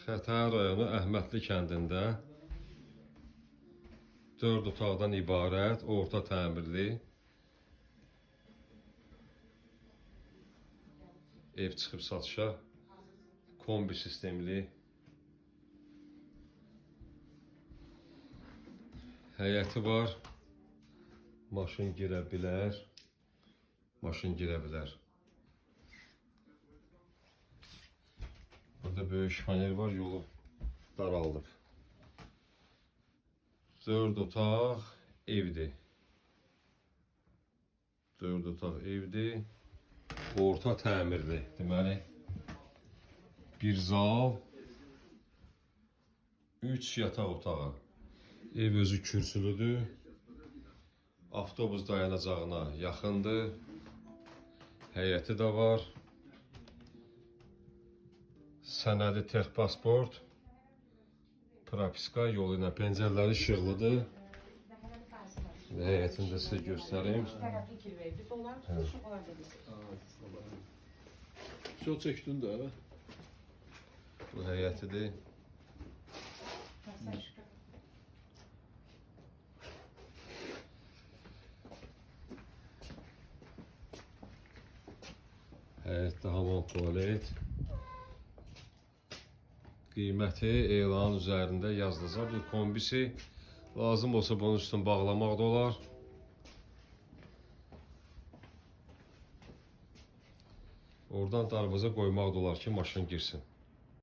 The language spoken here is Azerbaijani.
Xətai rayonu Əhmədli kəndində 4 otaqdan ibarət, orta təmirli ev çıxıb satışa. Kombi sistemli həyəti var. Maşın girə bilər. Maşın girə bilər. Burada böyük panel var, yolu daraldıb. 4 otaq evdir. 4 otaq evdir. Orta təmirli. Deməli, bir zal, 3 yataq otağı. Ev özü kürsülüdür. Avtobus dayanacağına yaxındır. Həyəti də var. Sənədi texpasport. Propiska yolu ilə pəncərələri işıqlıdır. Həyətini də sizə göstəreyim. Çok çəkdin də. Bu həyətidir. Həyətdə hamam, tualet. Qiyməti elanın üzərində yazılacaq. Bu kombisi lazım olsa bunun üstünü bağlamaq da olar. Oradan darvaza qoymaq da olar ki, maşın girsin.